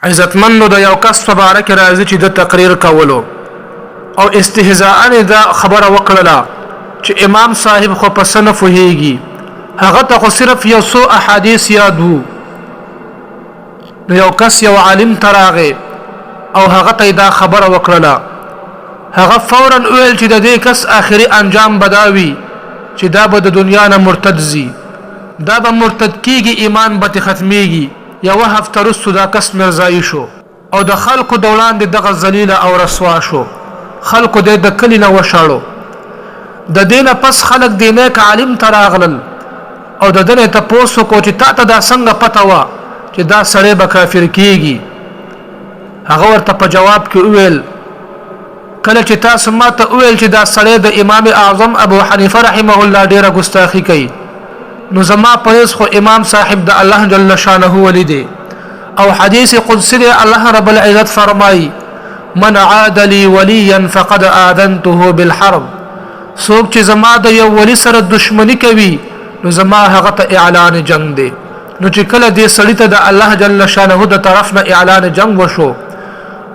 عزتمندو د یو کس په باره کې راځي چې د تقریر کولو او استهزاء دا خبره وکړه چې امام صاحب خو په صنف هيږي هغه ته صرف یو څو احادیث یادو نو یو کس یو عالم تراغه او هغه ته دا خبره وکړه هغه فورا ویل چې د دې کس آخري انجام بداوي چې دا به د دنیا نه مرتد زی دا به مرتد کیږي ایمان به ختميږي یو هفته وروسته دا کس مرزایی شو او د خلکو د وړاندې دغه ذلیل او رسوا شو خلکو د کلی نه وشاړو د دینه پس خلک د نیک عالم تراغلل او د دنه تاسو کو چې تا ته دا څنګه پته وا چې دا سړی به کافر کیږي هغه ورته په جواب کې وویل کله چې تاسو ماته وویل چې دا سړی د امام اعظم ابو حنیفه رحمه الله ډیره ګستاخی کوي نو زما پرېز خو امام صاحب د الله جل شانه ولیدي او حدیث قدسی دی الله رب العزت فرمای من عاد لي وليا فقد آذنته بالحرب څوک چې زما د یو ولی سره دشمنی کوي نو زما هغه ته اعلان جنگ دی نو چې کله دې سړی ته د الله جل شانه د طرف نه اعلان جنگ وشو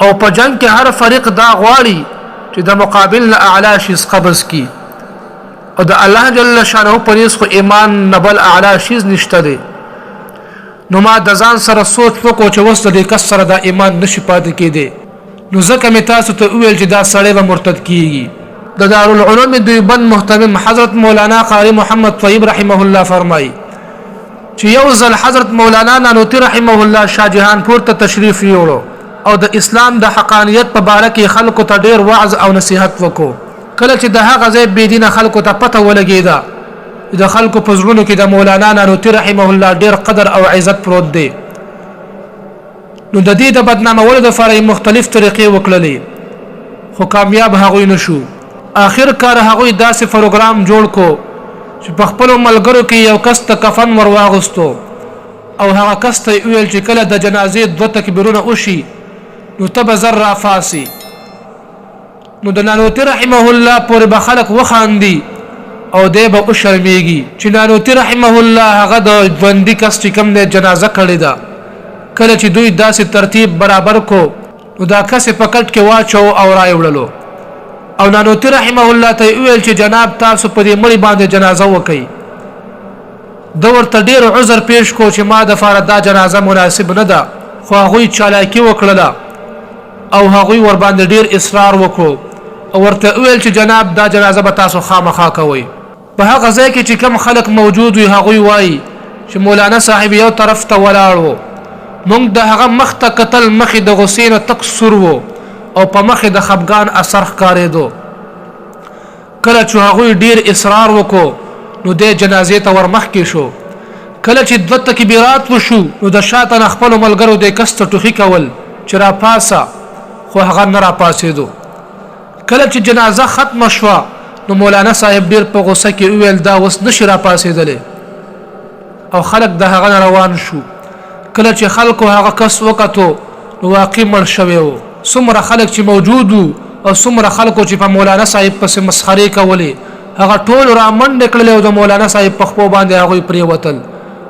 او په جنگ کې هر فريق دا غواړي چې د مقابل اعلی شیز قبض کی او د الله جل شانه پرېز خو ایمان نبل اعلی شیز نشته دی نو ما د ځان سره سوچ وکړو چې وس د کس سره د ایمان نشي پاتې کېده نو ځکه مې تاسو ته ویل چې دا سړی به مرتد کیږي د دارالعلوم دیوبند محترم حضرت مولانا قاری محمد طیب رحمه الله فرمایي چې یو ځل حضرت مولانا نانوتی رحمه الله شاهجهان پور ته تشریف یوړو او د اسلام د حقانیت په باره کې خلکو ته ډیر وعظ او نصيحت وکړو کله چې د هغه ځای بيدینه خلکو ته پته ولګیدا د خلکو په زړونو کې د مولانا نانوتی رحمه الله ډیر قدر او عزت پروت دی نو د دې د بدنامولو لپاره مختلف طریقې وکړلې خو کامیاب هغوی نشو آخر کار هغوی داسې پروګرام جوړ کو چې په خپل ملګرو کې یو کس ته کفن ورواغستو او هغه کس ته ویل چې کله د جنازې دوه تکبیرونه وشي نو تب زر فاسي نو د نانوتی رحمه الله پورې به خلک وخاندي او دی به وشرمېږي چې نانوتی رحمه الله هغه د ژوندي کس چې کوم نه جنازه کړې ده کله چې دوی داسې ترتیب برابر کو نو دا کس په کټ کې واچو او رايوړلو او نانوتی رحمه الله ته ویل چې جناب تاسو په دې مړي باندې جنازه وکړئ د ورته ډیر عذر پیش کو چې ما د فردا جنازه مناسب نه ده خو هغه چالاکی وکړه او هغه ور باندې ډیر اصرار وکړو او ورته ویل چې جناب دا جنازه به تاسو خامخا کوئ په هغه ځای کې چې کوم خلک موجود وي هغه وایي چې مولانا صاحب یو طرف ته ولاړو موږ د هغه مخ ته قتل مخې د غسین تکسر وو او په مخې د خفګان اثر ښکارېدو کله چې هغه ډیر اصرار وکړو نو د جنازې ته ورمخ کې شو کله چې دوه تکبیرات وشو نو د شاته خپل ملګرو د کست ټوخي کول چې را پاسه خو هغه نه را پاسېدو کله چې جنازه ختم شوه نو مولانا صاحب ډیر په غوسه کې ویل دا وس نشي را پاسېدل او خلک د هغه روان شو کله چې خلکو هغه کس وکړو نو واقع مړ شوی وو څومره خلک چې موجود وو او څومره خلکو چې په مولانا صاحب پسې مسخري کولې هغه ټول را منډ کړل او د مولانا صاحب په خپل باندې هغه پریوتل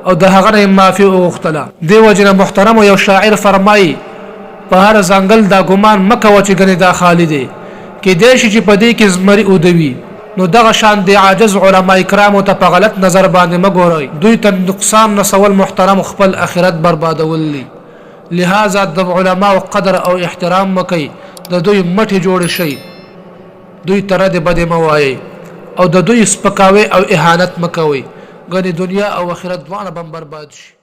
او د هغه نه معافي وغوښتله دیو جن محترم یو شاعر فرمایي په هر ځنګل دا ګمان مکه چې غني دا خالدي کې دیش چې په دې کې زمري اودوي نو دغه شان دی عاجز علما کرام ته په غلط نظر باندې مګورئ دوی ته نقصان نسول محترم خپل اخرت بربادول لهذا د علما قدر او احترام مکي د دوی مټي جوړ شي دوی تر دې بده موایي او د دوی سپکاوي او اهانت مکوي غني دنیا او آخرت دواړه برباد شي